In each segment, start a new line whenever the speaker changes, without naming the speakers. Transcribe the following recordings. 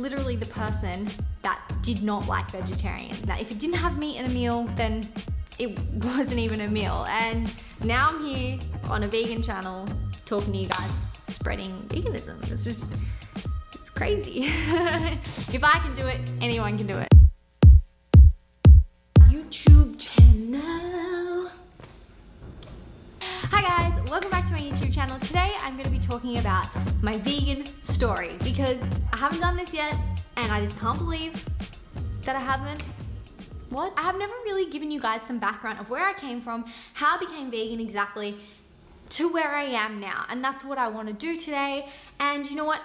literally the person that did not like vegetarian. That if it didn't have meat in a meal, then it wasn't even a meal. And now I'm here on a vegan channel talking to you guys, spreading veganism. It's crazy. If I can do it, anyone can do it. YouTube channel. Hi guys, welcome back to my YouTube channel. Today I'm going to be talking about my vegan story because I haven't done this yet and I just can't believe that I haven't. What? I have never really given you guys some background of where I came from, how I became vegan exactly, to where I am now. And that's what I want to do today. And you know what?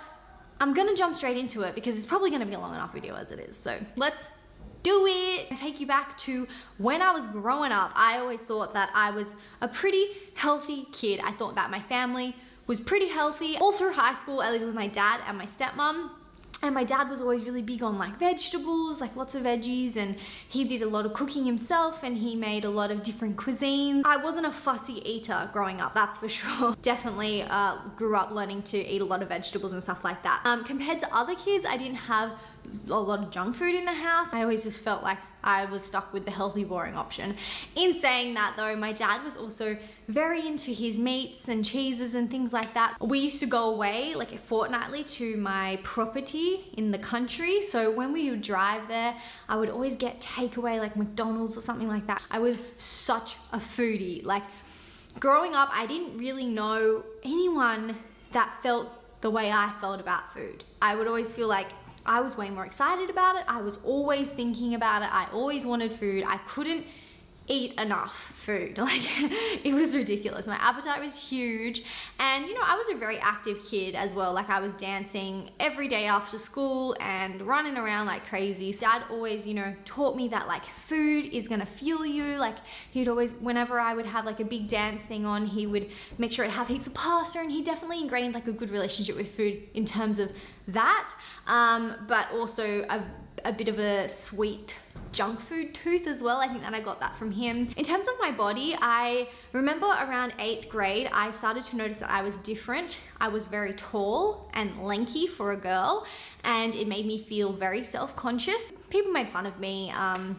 I'm going to jump straight into it because it's probably going to be a long enough video as it is. So let's do it and take you back to when I was growing up. I always thought that I was a pretty healthy kid. I thought that my family was pretty healthy. All through high school, I lived with my dad and my stepmom. And my dad was always really big on like vegetables, like lots of veggies, and he did a lot of cooking himself and he made a lot of different cuisines. I wasn't a fussy eater growing up, that's for sure. Definitely grew up learning to eat a lot of vegetables and stuff like that. Compared to other kids, I didn't have a lot of junk food in the house. I always just felt like I was stuck with the healthy, boring option. In saying that though, my dad was also very into his meats and cheeses and things like that. We used to go away like fortnightly to my property in the country. So when we would drive there, I would always get takeaway like McDonald's or something like that. I was such a foodie. Like growing up, I didn't really know anyone that felt the way I felt about food. I would always feel like I was way more excited about it. I was always thinking about it. I always wanted food. I couldn't eat enough food. Like it was ridiculous. My appetite was huge. And you know, I was a very active kid as well. Like I was dancing every day after school and running around like crazy. Dad always, you know, taught me that like food is gonna fuel you. Like he'd always, whenever I would have like a big dance thing on, he would make sure I'd have heaps of pasta, and he definitely ingrained like a good relationship with food in terms of that. But also a bit of a sweet junk food tooth as well. I think that I got that from him. In terms of my body, I remember around 8th grade, I started to notice that I was different. I was very tall and lanky for a girl, and it made me feel very self-conscious. People made fun of me.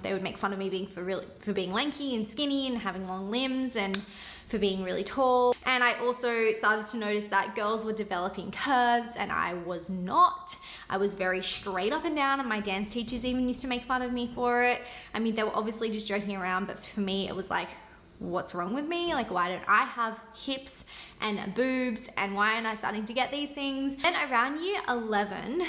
They would make fun of me for being lanky and skinny and having long limbs, and for being really tall. And I also started to notice that girls were developing curves and I was not. I was very straight up and down, and my dance teachers even used to make fun of me for it. I mean, they were obviously just joking around, but for me it was like, what's wrong with me? Like, why don't I have hips and boobs, and why aren't I starting to get these things? And around year 11,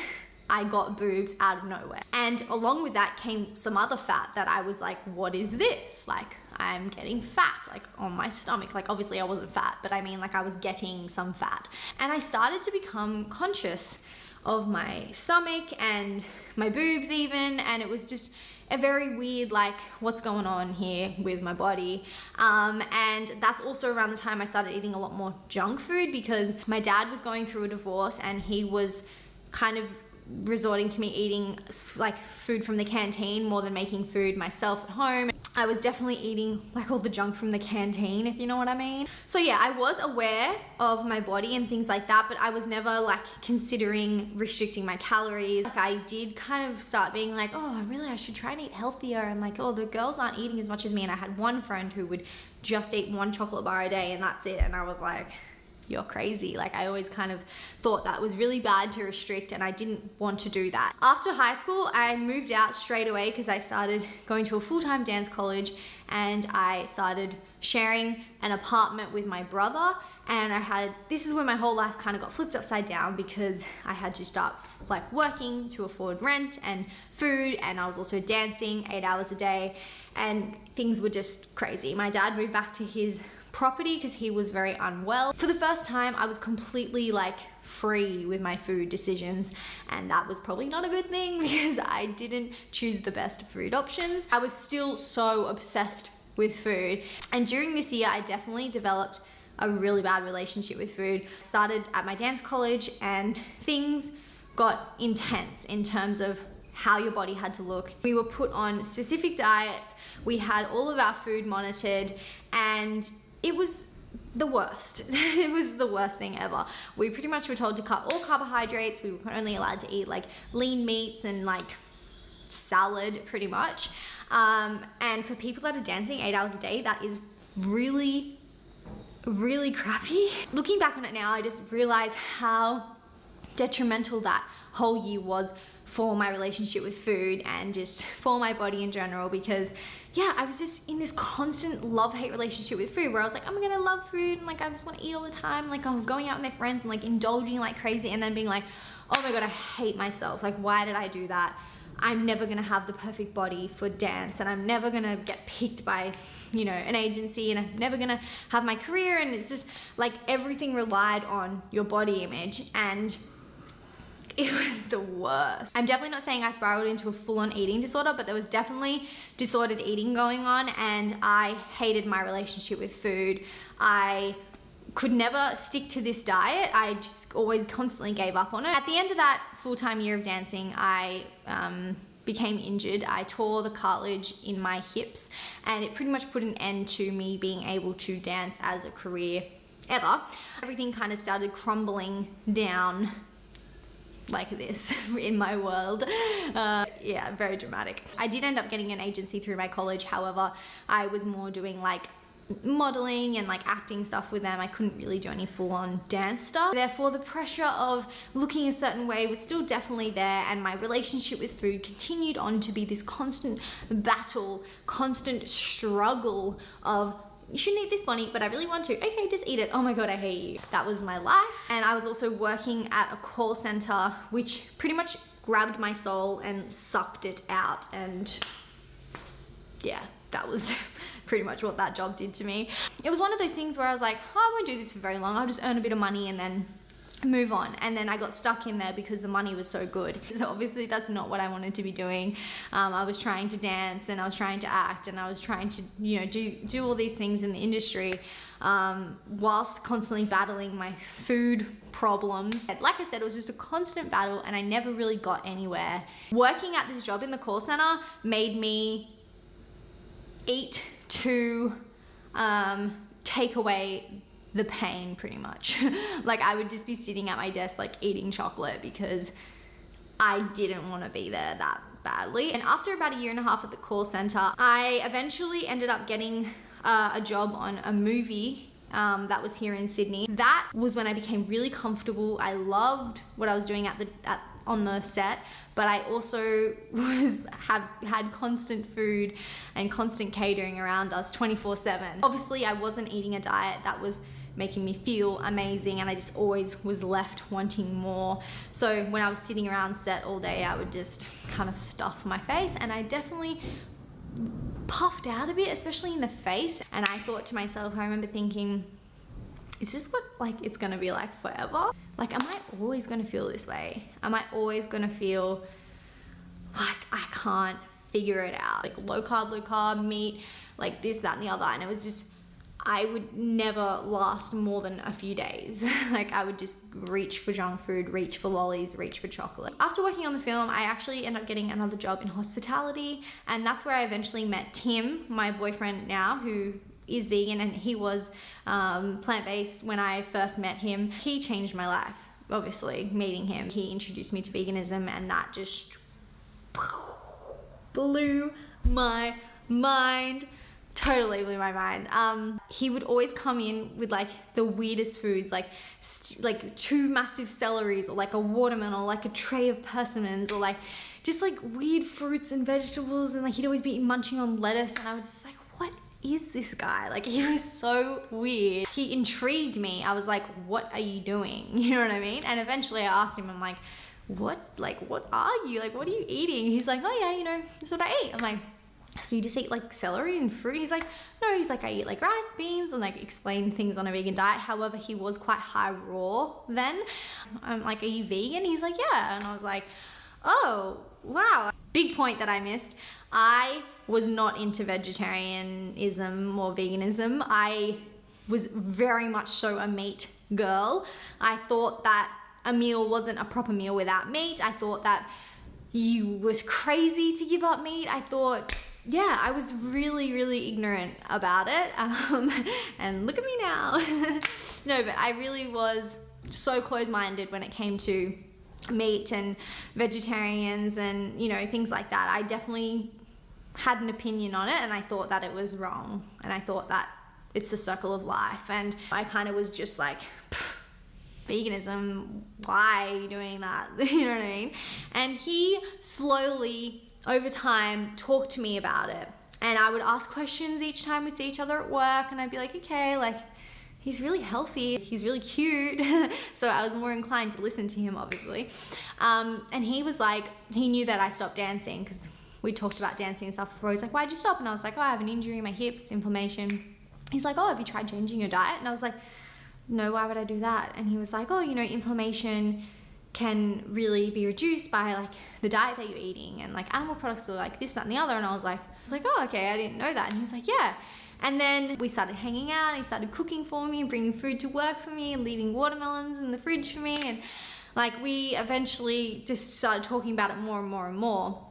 I got boobs out of nowhere. And along with that came some other fat that I was like, what is this? Like, I'm getting fat, like on my stomach. Like obviously I wasn't fat, but I mean like I was getting some fat. And I started to become conscious of my stomach and my boobs even, and it was just a very weird, like, what's going on here with my body? And that's also around the time I started eating a lot more junk food, because my dad was going through a divorce and he was kind of resorting to me eating like food from the canteen more than making food myself at home. I was definitely eating like all the junk from the canteen, if you know what I mean. So yeah, I was aware of my body and things like that, but I was never like considering restricting my calories. Like I did kind of start being like, oh, really, I should try and eat healthier, and like, oh, the girls aren't eating as much as me. And I had one friend who would just eat 1 chocolate bar a day and that's it. And I was like, you're crazy. Like I always kind of thought that was really bad to restrict, and I didn't want to do that. After high school, I moved out straight away because I started going to a full-time dance college, and I started sharing an apartment with my brother. And this is when my whole life kind of got flipped upside down, because I had to start like working to afford rent and food, and I was also dancing 8 hours a day, and things were just crazy. My dad moved back to his property because he was very unwell. For the first time, I was completely like free with my food decisions, and that was probably not a good thing because I didn't choose the best food options. I was still so obsessed with food, and during this year I definitely developed a really bad relationship with food. Started at my dance college and things got intense in terms of how your body had to look. We were put on specific diets, we had all of our food monitored, and it was the worst. It was the worst thing ever. We pretty much were told to cut all carbohydrates. We were only allowed to eat like lean meats and like salad pretty much. And for people that are dancing 8 hours a day, that is really, really crappy. Looking back on it now, I just realize how detrimental that whole year was for my relationship with food and just for my body in general, because yeah, I was just in this constant love-hate relationship with food where I was like, I'm gonna love food and like I just want to eat all the time, like I'm going out with my friends and like indulging like crazy, and then being like, oh my god, I hate myself, like why did I do that? I'm never gonna have the perfect body for dance, and I'm never gonna get picked by, you know, an agency, and I'm never gonna have my career, and it's just like everything relied on your body image, and it was the worst. I'm definitely not saying I spiraled into a full-on eating disorder, but there was definitely disordered eating going on, and I hated my relationship with food. I could never stick to this diet. I just always constantly gave up on it. At the end of that full-time year of dancing, I became injured. I tore the cartilage in my hips, and it pretty much put an end to me being able to dance as a career ever. Everything kind of started crumbling down like this in my world. Yeah, very dramatic. I did end up getting an agency through my college. However, I was more doing like modeling and like acting stuff with them. I couldn't really do any full-on dance stuff. Therefore, the pressure of looking a certain way was still definitely there, and my relationship with food continued on to be this constant battle, constant struggle of, you shouldn't eat this, Bonnie, but I really want to. Okay, just eat it. Oh my god, I hate you. That was my life. And I was also working at a call center, which pretty much grabbed my soul and sucked it out. And yeah, that was pretty much what that job did to me. It was one of those things where I was like, oh, I won't do this for very long. I'll just earn a bit of money and then move on. And then I got stuck in there because the money was so good. So obviously that's not what I wanted to be doing. I was trying to dance, and I was trying to act, and I was trying to, you know, do all these things in the industry, whilst constantly battling my food problems. Like I said, it was just a constant battle, and I never really got anywhere. Working at this job in the call center made me eat to take away the pain, pretty much. Like I would just be sitting at my desk like eating chocolate because I didn't want to be there that badly. And after about 1.5 years at the call center, I eventually ended up getting a job on a movie that was here in Sydney. That was when I became really comfortable. I loved what I was doing on the set, but I also had constant food and constant catering around us 24/7. Obviously, I wasn't eating a diet that was making me feel amazing, and I just always was left wanting more. So when I was sitting around set all day, I would just kind of stuff my face, and I definitely puffed out a bit, especially in the face. And I thought to myself, I remember thinking, is this what like it's gonna be like forever? Like, am I always gonna feel this way? Am I always gonna feel like I can't figure it out? Like low carb meat, like this, that, and the other. And it was just, I would never last more than a few days. Like I would just reach for junk food, reach for lollies, reach for chocolate. After working on the film, I actually ended up getting another job in hospitality, and that's where I eventually met Tim, my boyfriend now, who is vegan, and he was plant-based when I first met him. He changed my life, obviously, meeting him. He introduced me to veganism, and that just blew my mind. Totally blew my mind. He would always come in with like the weirdest foods, like 2 massive celeries, or like a watermelon, or like a tray of persimmons, or like just like weird fruits and vegetables, and like he'd always be munching on lettuce, and I was just like, what is this guy? Like, he was so weird. He intrigued me. I was like, what are you doing? You know what I mean? And eventually I asked him, I'm like, what are you? Like, what are you eating? He's like, oh yeah, you know, that's what I eat. I'm like, so you just eat like celery and fruit? He's like, no, he's like, I eat like rice, beans, and like explain things on a vegan diet. However, he was quite high raw then. I'm like, are you vegan? He's like, yeah. And I was like, oh, wow. Big point that I missed. I was not into vegetarianism or veganism. I was very much so a meat girl. I thought that a meal wasn't a proper meal without meat. I thought that you was crazy to give up meat. I thought yeah, I was really, really ignorant about it. And look at me now. No, but I really was so close-minded when it came to meat and vegetarians and, you know, things like that. I definitely had an opinion on it, and I thought that it was wrong, and I thought that it's the circle of life, and I kind of was just like, veganism, why are you doing that? You know what I mean? And he slowly, over time, talked to me about it, and I would ask questions each time we'd see each other at work, and I'd be like, okay, like, he's really healthy, he's really cute. So I was more inclined to listen to him, obviously. And he was like, he knew that I stopped dancing, because we talked about dancing and stuff before. He's like, why'd you stop? And I was like, oh, I have an injury in my hips, inflammation. He's like, oh, have you tried changing your diet? And I was like, no, why would I do that? And he was like, oh, you know, inflammation can really be reduced by like the diet that you're eating, and like animal products are like this, that, and the other. And I was like, oh, okay, I didn't know that. And he was like, yeah. And then we started hanging out, and he started cooking for me and bringing food to work for me and leaving watermelons in the fridge for me. And like, we eventually just started talking about it more and more and more.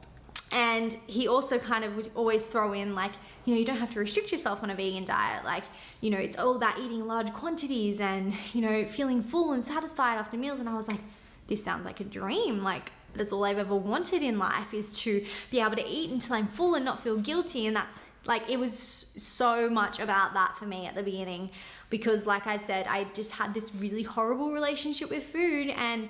And he also kind of would always throw in like, you know, you don't have to restrict yourself on a vegan diet. Like, you know, it's all about eating large quantities and, you know, feeling full and satisfied after meals. And I was like, this sounds like a dream. Like, that's all I've ever wanted in life, is to be able to eat until I'm full and not feel guilty. And that's like, it was so much about that for me at the beginning, because like I said, I just had this really horrible relationship with food, and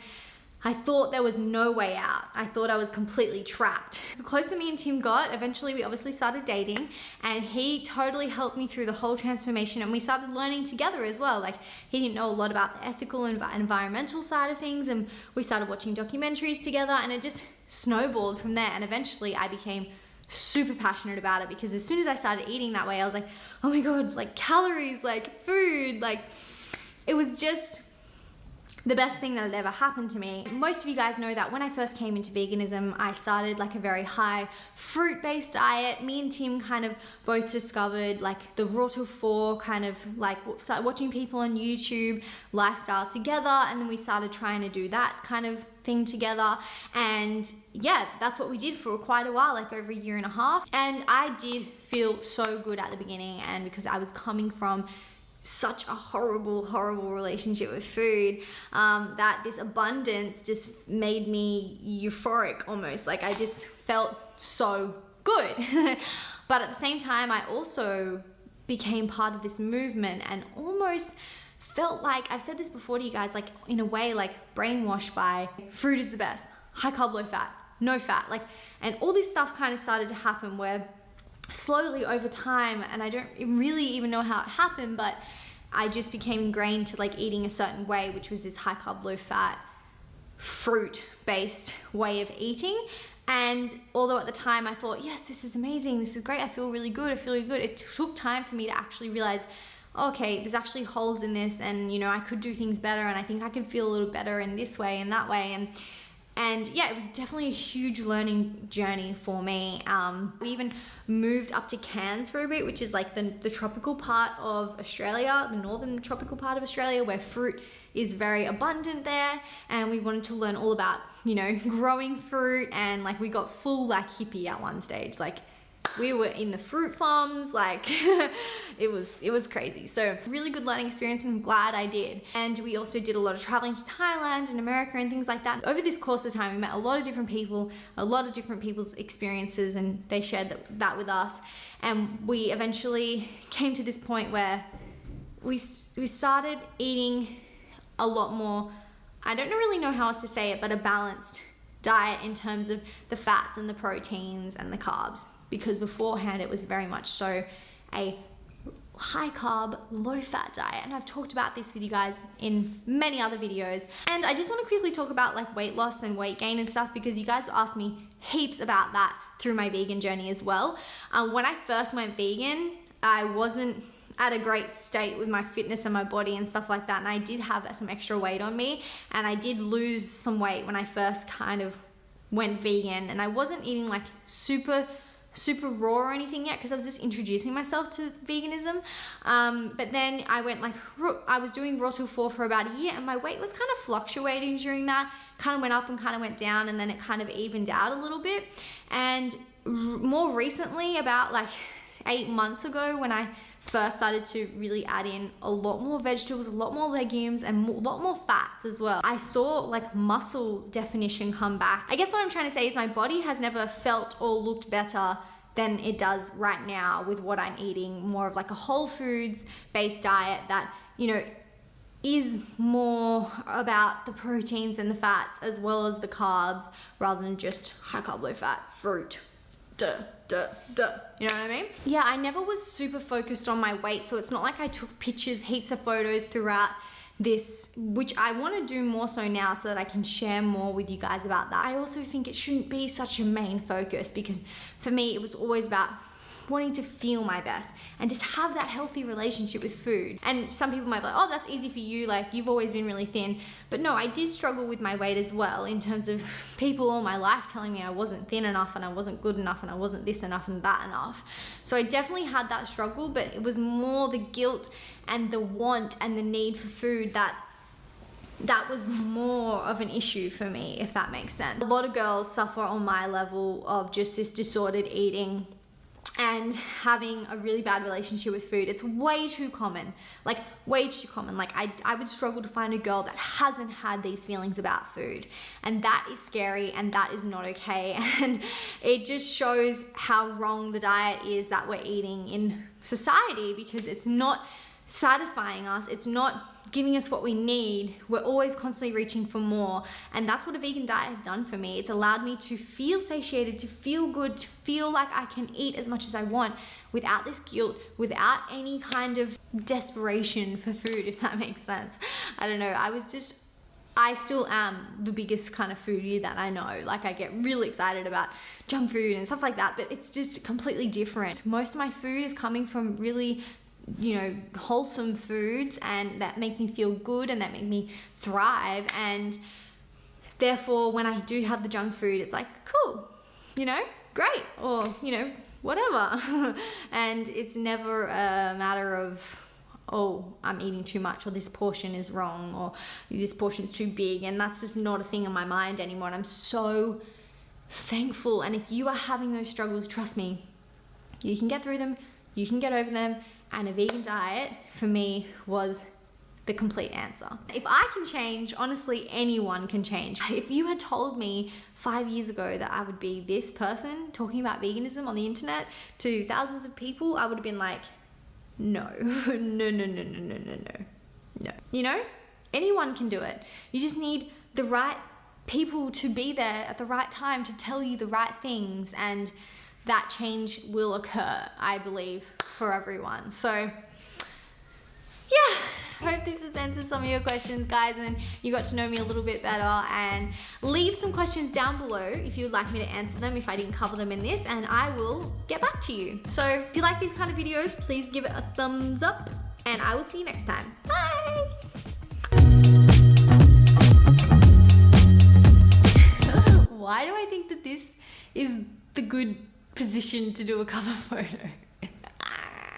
I thought there was no way out. I thought I was completely trapped. The closer me and Tim got, eventually we obviously started dating, and he totally helped me through the whole transformation, and we started learning together as well. Like, he didn't know a lot about the ethical and environmental side of things, and we started watching documentaries together, and it just snowballed from there. And eventually I became super passionate about it, because as soon as I started eating that way, I was like, oh my God, like calories, like food, like it was just the best thing that had ever happened to me. Most of you guys know that when I first came into veganism, I started like a very high fruit-based diet. Me and Tim kind of both discovered like the raw to 4 kind of like, started watching people on YouTube lifestyle together, and then we started trying to do that kind of thing together. And yeah, that's what we did for quite a while, like over 1.5 years. And I did feel so good at the beginning, and because I was coming from such a horrible relationship with food, that this abundance just made me euphoric almost. Like, I just felt so good. But at the same time, I also became part of this movement and almost felt like, I've said this before to you guys, like in a way, like brainwashed by fruit is the best, high carb, low fat, no fat, like, and all this stuff kind of started to happen where slowly over time, and I don't really even know how it happened, but I just became ingrained to like eating a certain way, which was this high carb, low fat, fruit based way of eating. And although at the time I thought, yes, this is amazing, this is great, I feel really good, it took time for me to actually realize, okay, there's actually holes in this, and you know, I could do things better, and I think I can feel a little better in this way and that way. And yeah, it was definitely a huge learning journey for me. We even moved up to Cairns for a bit, which is like the tropical part of Australia, the northern tropical part of Australia, where fruit is very abundant there. And we wanted to learn all about, you know, growing fruit, and like we got full like hippie at one stage. Like, we were in the fruit farms, like it was crazy. So really good learning experience, and I'm glad I did. And we also did a lot of traveling to Thailand and America and things like that. Over this course of time, we met a lot of different people, a lot of different people's experiences, and they shared that with us. And we eventually came to this point where we started eating a lot more, I don't really know how else to say it, but a balanced diet in terms of the fats and the proteins and the carbs. Because beforehand it was very much so a high carb, low fat diet. And I've talked about this with you guys in many other videos. And I just want to quickly talk about like weight loss and weight gain and stuff, because you guys asked me heaps about that through my vegan journey as well. When I first went vegan, I wasn't at a great state with my fitness and my body and stuff like that. And I did have some extra weight on me, and I did lose some weight when I first kind of went vegan. And I wasn't eating like super raw or anything yet, because I was just introducing myself to veganism. But then I went like, I was doing raw to 4 for about 1 year, and my weight was kind of fluctuating during that. Kind of went up and kind of went down, and then it kind of evened out a little bit. And more recently, about like 8 months ago, when I first started to really add in a lot more vegetables, a lot more legumes, and a lot more fats as well, I saw like muscle definition come back. I guess what I'm trying to say is my body has never felt or looked better than it does right now with what I'm eating. More of like a whole foods based diet that, you know, is more about the proteins and the fats as well as the carbs, rather than just high carb, low fat, fruit. Duh. You know what I mean? Yeah, I never was super focused on my weight, so it's not like I took pictures, heaps of photos throughout this, which I want to do more so now so that I can share more with you guys about that. I also think it shouldn't be such a main focus, because for me it was always about wanting to feel my best and just have that healthy relationship with food. And some people might be like, oh, that's easy for you, like you've always been really thin. But no, I did struggle with my weight as well, in terms of people all my life telling me I wasn't thin enough and I wasn't good enough and I wasn't this enough and that enough. So I definitely had that struggle, but it was more the guilt and the want and the need for food that was more of an issue for me, if that makes sense. A lot of girls suffer on my level of just this disordered eating and having a really bad relationship with food. It's way too common, like way too common. Like I would struggle to find a girl that hasn't had these feelings about food, and that is scary and that is not okay. And it just shows how wrong the diet is that we're eating in society, because it's not satisfying us, it's not giving us what we need. We're always constantly reaching for more, and that's what a vegan diet has done for me. It's allowed me to feel satiated, to feel good, to feel like I can eat as much as I want without this guilt, without any kind of desperation for food, if that makes sense. I don't know, I still am the biggest kind of foodie that I know. Like I get really excited about junk food and stuff like that, but it's just completely different. Most of my food is coming from really, you know, wholesome foods, and that make me feel good and that make me thrive. And therefore when I do have the junk food, it's like, cool, you know, great, or, you know, whatever. And it's never a matter of, oh, I'm eating too much, or this portion is wrong, or this portion's too big. And that's just not a thing in my mind anymore. And I'm so thankful. And if you are having those struggles, trust me, you can get through them, you can get over them. And a vegan diet for me was the complete answer. If I can change, honestly, anyone can change. If you had told me 5 years ago that I would be this person talking about veganism on the internet to thousands of people, I would have been like, no. You know, anyone can do it. You just need the right people to be there at the right time to tell you the right things, and that change will occur, I believe, for everyone. So yeah, I hope this has answered some of your questions, guys, and you got to know me a little bit better. And leave some questions down below if you would like me to answer them, if I didn't cover them in this, and I will get back to you. So if you like these kind of videos, please give it a thumbs up, and I will see you next time. Bye! Why do I think that this is the good position to do a cover photo?